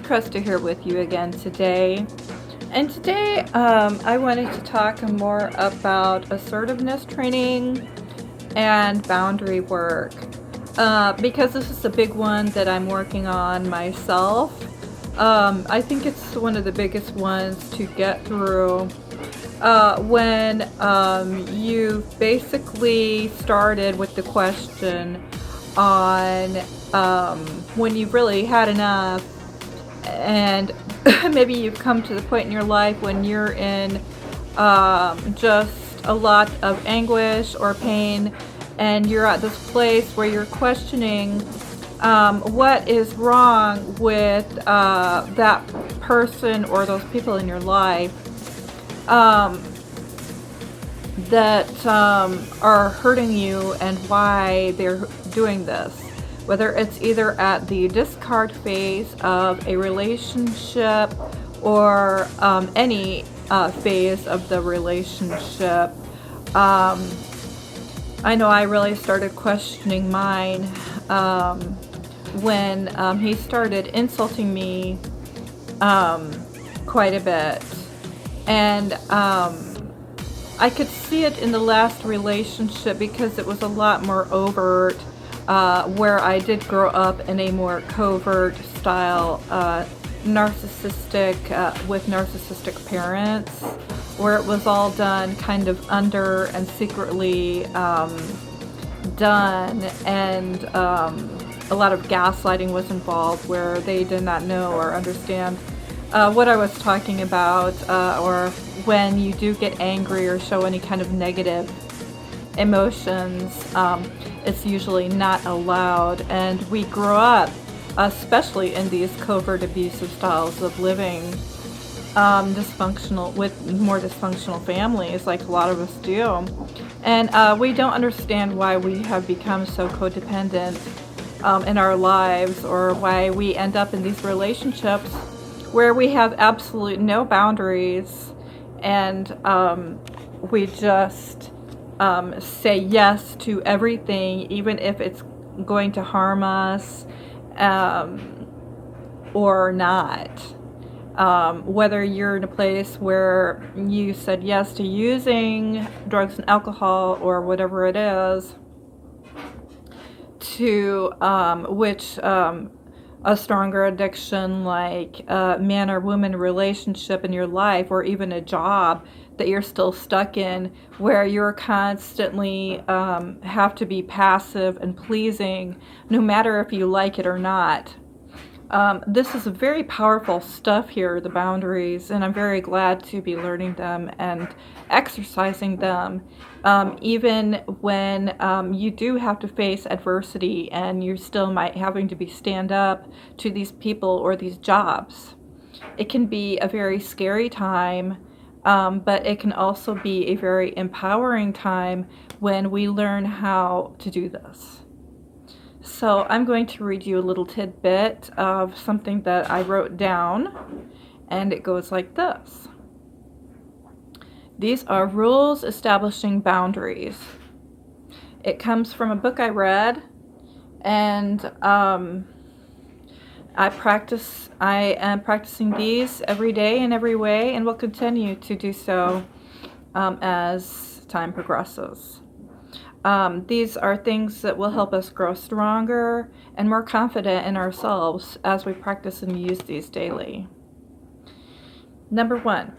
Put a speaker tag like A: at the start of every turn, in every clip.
A: Krista here with you again today. And today I wanted to talk more about assertiveness training and boundary work because this is a big one that I'm working on myself. I think it's one of the biggest ones to get through when you've basically started with the question on when you've really had enough, and maybe you've come to the point in your life when you're in just a lot of anguish or pain, and you're at this place where you're questioning what is wrong with that person or those people in your life that are hurting you and why they're doing this. Whether it's either at the discard phase of a relationship or any phase of the relationship. I know I really started questioning mine when he started insulting me quite a bit. And I could see it in the last relationship because it was a lot more overt, where I did grow up in a more covert style, narcissistic, with narcissistic parents, where it was all done kind of under and secretly done, and a lot of gaslighting was involved where they did not know or understand what I was talking about, or when you do get angry or show any kind of negative emotions, it's usually not allowed. And we grow up, especially in these covert abusive styles of living, dysfunctional, with more dysfunctional families, like a lot of us do. And we don't understand why we have become so codependent in our lives, or why we end up in these relationships where we have absolute no boundaries, and we just say yes to everything, even if it's going to harm us or not. Whether you're in a place where you said yes to using drugs and alcohol or whatever it is, to which a stronger addiction like a man or woman relationship in your life, or even a job that you're still stuck in, where you're constantly have to be passive and pleasing no matter if you like it or not. This is very powerful stuff here, the boundaries, and I'm very glad to be learning them and exercising them, even when you do have to face adversity and you still might having to stand up to these people or these jobs. It can be a very scary time, but it can also be a very empowering time when we learn how to do this. So I'm going to read you a little tidbit of something that I wrote down, and it goes like this. These are rules establishing boundaries. It comes from a book I read, and I am practicing these every day in every way, and will continue to do so as time progresses. These are things that will help us grow stronger and more confident in ourselves as we practice and use these daily. Number 1,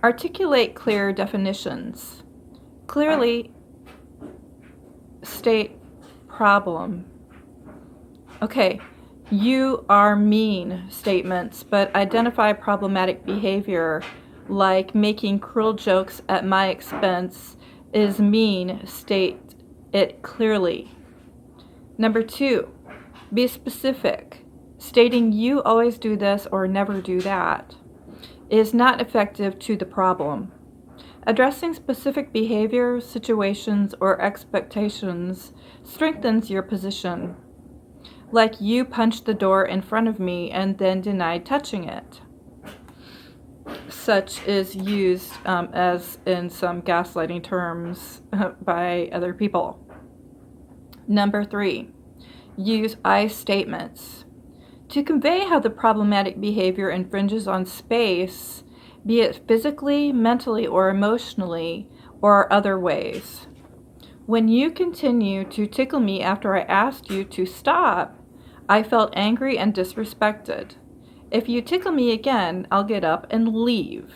A: articulate clear definitions. Clearly state problem. Okay, you are mean statements, but identify problematic behavior, like making cruel jokes at my expense is mean. State it clearly. Number 2, be specific. Stating you always do this or never do that is not effective to the problem. Addressing specific behaviors, situations, or expectations strengthens your position. Like you punched the door in front of me and then denied touching it. Such is used as in some gaslighting terms by other people. Number 3, use I statements. To convey how the problematic behavior infringes on space, be it physically, mentally, or emotionally, or other ways. When you continue to tickle me after I asked you to stop, I felt angry and disrespected. If you tickle me again, I'll get up and leave.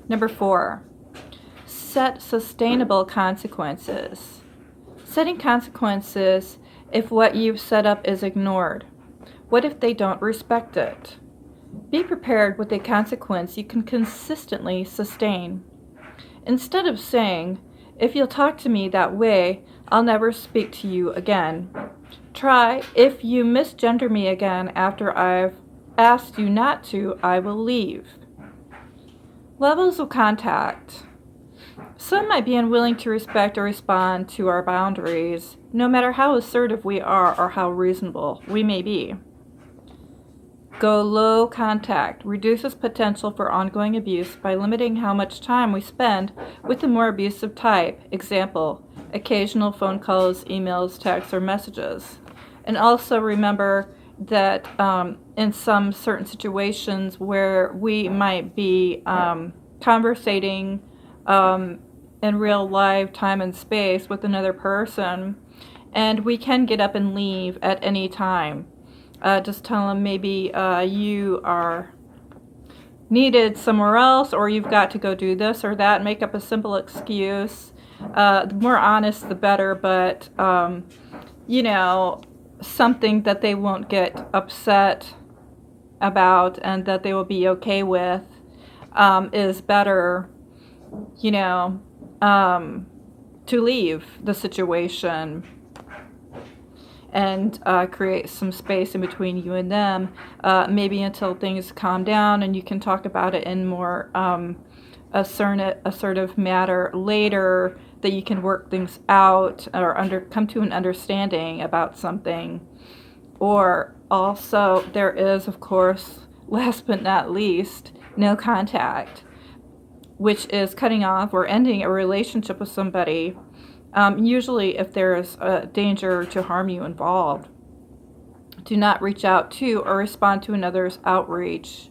A: Number 4, set sustainable consequences. Setting consequences if what you've set up is ignored. What if they don't respect it? Be prepared with a consequence you can consistently sustain. Instead of saying, if you'll talk to me that way, I'll never speak to you again. Try, if you misgender me again after I've asked you not to, I will leave. Levels of contact. Some might be unwilling to respect or respond to our boundaries, no matter how assertive we are or how reasonable we may be. Go low contact reduces potential for ongoing abuse by limiting how much time we spend with the more abusive type. Example, occasional phone calls, emails, texts, or messages. And also remember that in some certain situations where we might be conversating in real life, time and space with another person, and we can get up and leave at any time. Just tell them maybe you are needed somewhere else, or you've got to go do this or that. Make up a simple excuse. The more honest, the better, but something that they won't get upset about and that they will be okay with is better, to leave the situation and create some space in between you and them, maybe until things calm down and you can talk about it in more assertive manner later, that you can work things out or come to an understanding about something. Or also, there is, of course, last but not least, no contact, which is cutting off or ending a relationship with somebody, usually if there is a danger to harm you involved. Do not reach out to or respond to another's outreach.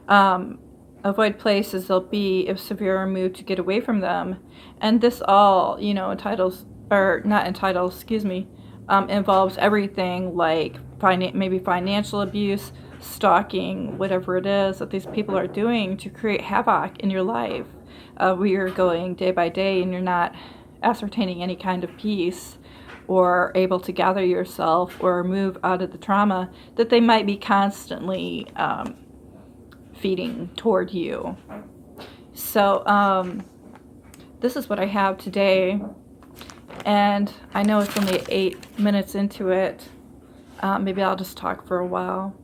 A: Avoid places they'll be if severe or moved to get away from them. And this all, involves everything like maybe financial abuse, stalking, whatever it is that these people are doing to create havoc in your life, where you're going day by day and you're not ascertaining any kind of peace or able to gather yourself or move out of the trauma that they might be constantly feeding toward you. So this is what I have today, and I know it's only 8 minutes into it. Maybe I'll just talk for a while.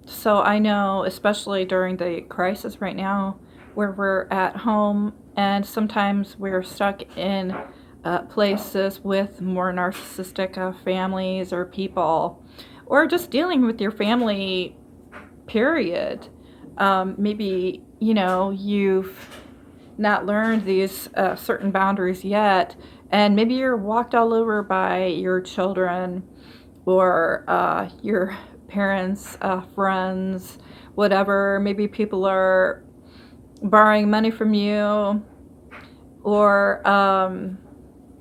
A: So I know, especially during the crisis right now, where we're at home and sometimes we're stuck in places with more narcissistic families or people, or just dealing with your family, period. Maybe, you've not learned these certain boundaries yet, and maybe you're walked all over by your children or your parents, friends, whatever. Maybe people are borrowing money from you, or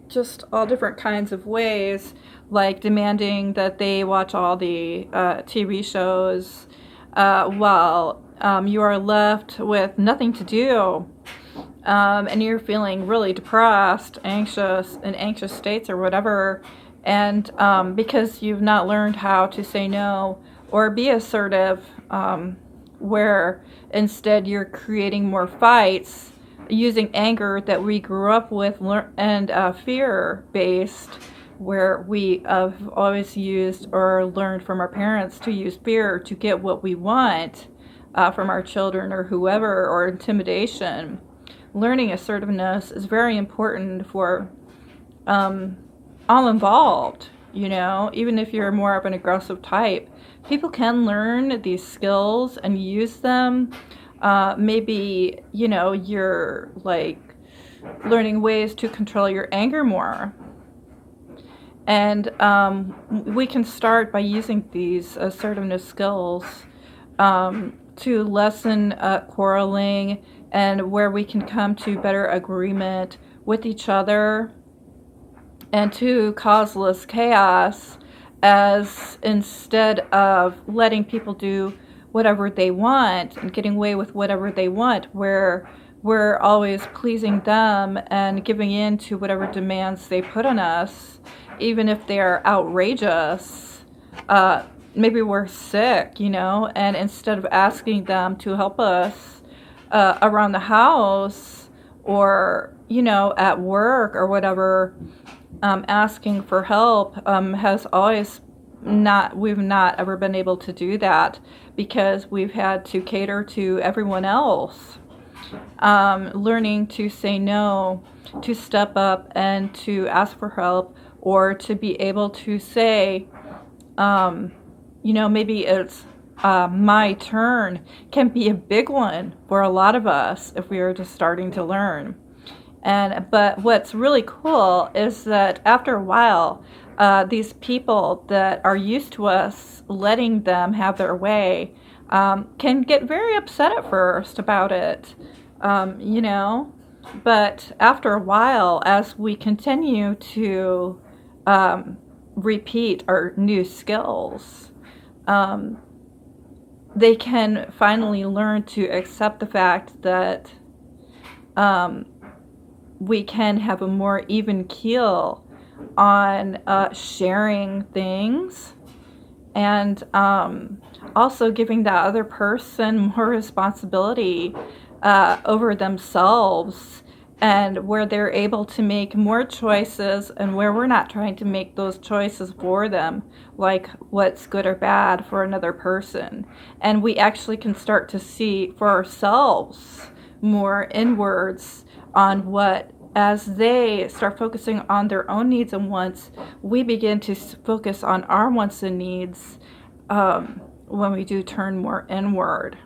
A: just all different kinds of ways, like demanding that they watch all the TV shows while you are left with nothing to do, and you're feeling really depressed, anxious, in anxious states or whatever, and because you've not learned how to say no or be assertive, where instead you're creating more fights using anger that we grew up with, and fear-based, where we have always used or learned from our parents to use fear to get what we want from our children or whoever, or intimidation. Learning assertiveness is very important for all involved, even if you're more of an aggressive type. People can learn these skills and use them. Maybe, you're like learning ways to control your anger more. And we can start by using these assertiveness skills to lessen quarreling, and where we can come to better agreement with each other and to cause less chaos, as instead of letting people do whatever they want and getting away with whatever they want, where we're always pleasing them and giving in to whatever demands they put on us, even if they're outrageous. Maybe we're sick, and instead of asking them to help us around the house, or at work or whatever, asking for help has always we've not ever been able to do that, because we've had to cater to everyone else. Learning to say no, to step up and to ask for help, or to be able to say, maybe it's my turn, can be a big one for a lot of us if we are just starting to learn. But what's really cool is that after a while, these people that are used to us letting them have their way can get very upset at first about it, But after a while, as we continue to repeat our new skills, they can finally learn to accept the fact that we can have a more even keel on sharing things, and also giving that other person more responsibility over themselves, and where they're able to make more choices, and where we're not trying to make those choices for them, like what's good or bad for another person. And we actually can start to see for ourselves more inwards on what, as they start focusing on their own needs and wants, we begin to focus on our wants and needs when we do turn more inward.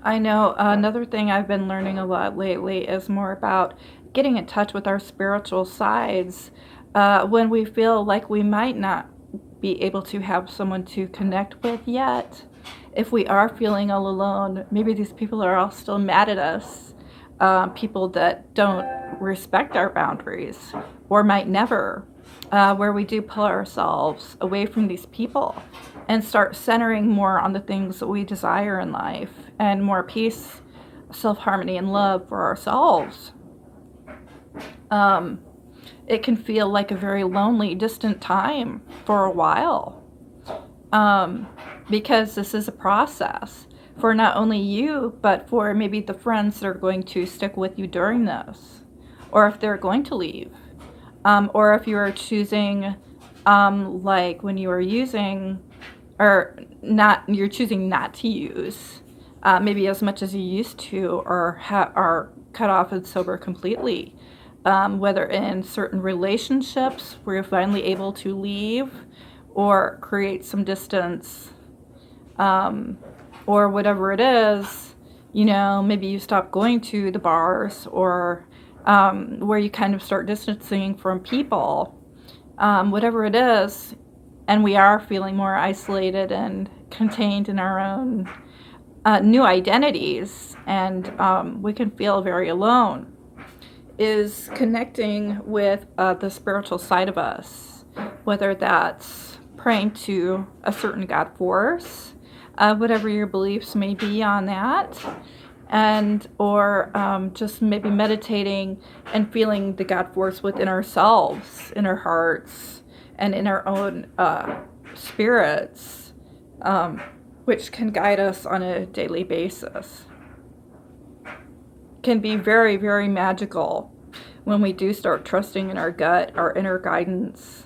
A: I know another thing I've been learning a lot lately is more about getting in touch with our spiritual sides when we feel like we might not be able to have someone to connect with yet. If we are feeling all alone, maybe these people are all still mad at us. People that don't respect our boundaries, or might never, where we do pull ourselves away from these people and start centering more on the things that we desire in life, and more peace, self-harmony, and love for ourselves. It can feel like a very lonely, distant time for a while, because this is a process for not only you, but for maybe the friends that are going to stick with you during this, or if they're going to leave, or if you are choosing, like when you are using, or not, you're choosing not to use, maybe as much as you used to, or are cut off and sober completely, whether in certain relationships where you're finally able to leave or create some distance, or whatever it is, maybe you stop going to the bars, or where you kind of start distancing from people, whatever it is, and we are feeling more isolated and contained in our own new identities, and we can feel very alone, is connecting with the spiritual side of us, whether that's praying to a certain God force, whatever your beliefs may be on that, and or just maybe meditating and feeling the God force within ourselves, in our hearts, and in our own spirits, which can guide us on a daily basis. Can be very, very magical when we do start trusting in our gut, our inner guidance.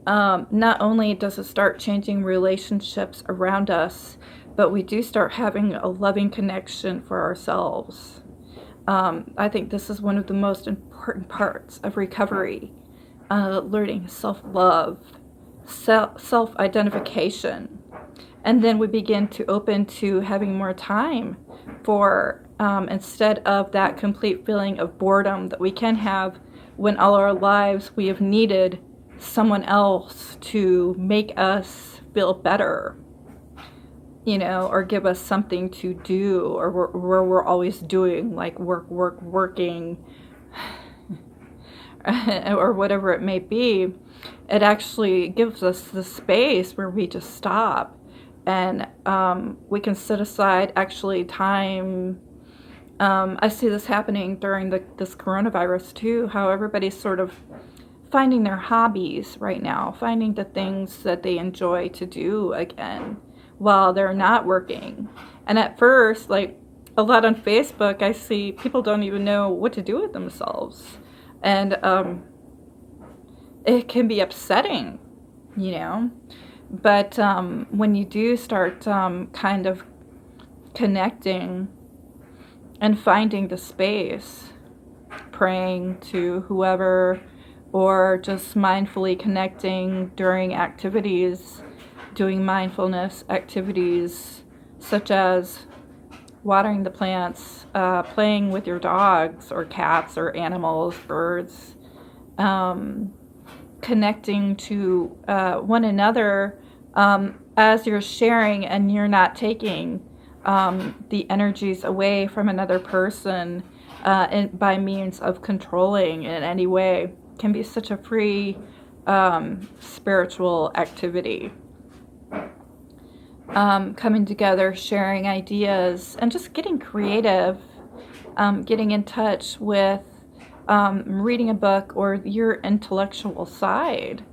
A: Not only does it start changing relationships around us, but we do start having a loving connection for ourselves. I think this is one of the most important parts of recovery, learning self-love, self-identification. And then we begin to open to having more time for, instead of that complete feeling of boredom that we can have when all our lives we have needed someone else to make us feel better, or give us something to do, or where we're always doing, like working, or whatever it may be. It actually gives us the space where we just stop, and we can set aside actually time. I see this happening during this coronavirus too, how everybody's sort of finding their hobbies right now, finding the things that they enjoy to do again while they're not working. And at first, like a lot on Facebook, I see people don't even know what to do with themselves. And it can be upsetting, But when you do start kind of connecting and finding the space, praying to whoever, or just mindfully connecting during activities, doing mindfulness activities such as watering the plants, playing with your dogs or cats or animals, birds, connecting to one another as you're sharing, and you're not taking the energies away from another person by means of controlling in any way, can be such a free spiritual activity. Coming together, sharing ideas, and just getting creative, getting in touch with reading a book or your intellectual side.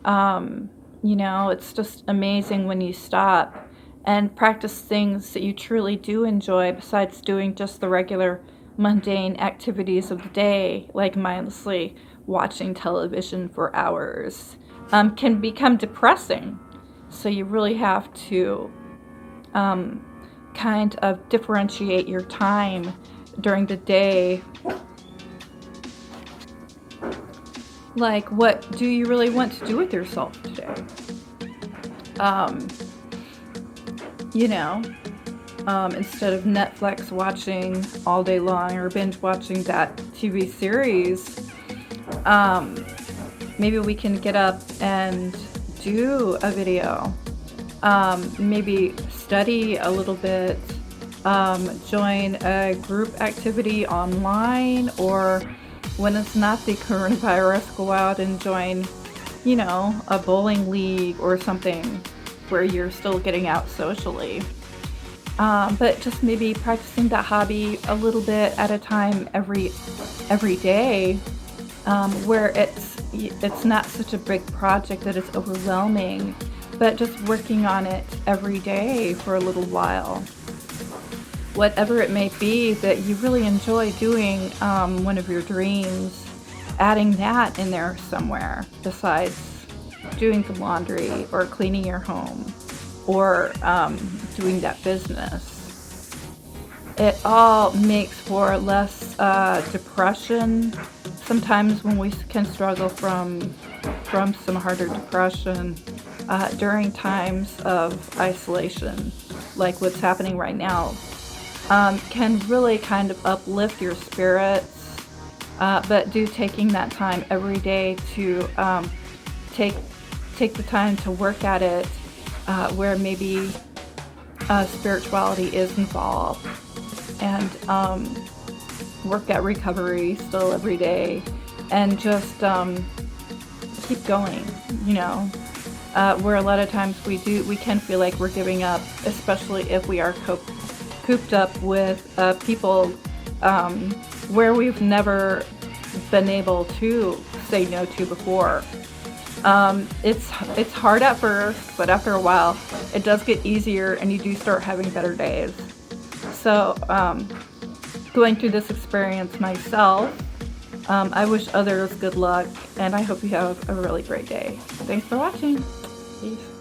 A: It's just amazing when you stop and practice things that you truly do enjoy besides doing just the regular mundane activities of the day, like mindlessly watching television for hours. Can become depressing. So you really have to kind of differentiate your time during the day. Like, what do you really want to do with yourself today? Instead of Netflix watching all day long or binge watching that TV series, maybe we can get up and do a video, maybe study a little bit, join a group activity online, or when it's not the coronavirus, go out and join, a bowling league or something where you're still getting out socially. But just maybe practicing that hobby a little bit at a time every day, where it's not such a big project that it's overwhelming, but just working on it every day for a little while. Whatever it may be that you really enjoy doing, one of your dreams, adding that in there somewhere besides doing the laundry or cleaning your home or doing that business. It all makes for less depression. Sometimes when we can struggle from some harder depression during times of isolation, like what's happening right now, can really kind of uplift your spirits. But taking that time every day to take the time to work at it, where maybe spirituality is involved, and work at recovery still every day, and just keep going. Where a lot of times we can feel like we're giving up, especially if we are cooped up with people where we've never been able to say no to before. It's hard at first, but after a while it does get easier, and you do start having better days. So going through this experience myself, I wish others good luck, and I hope you have a really great day. Thanks for watching. Peace.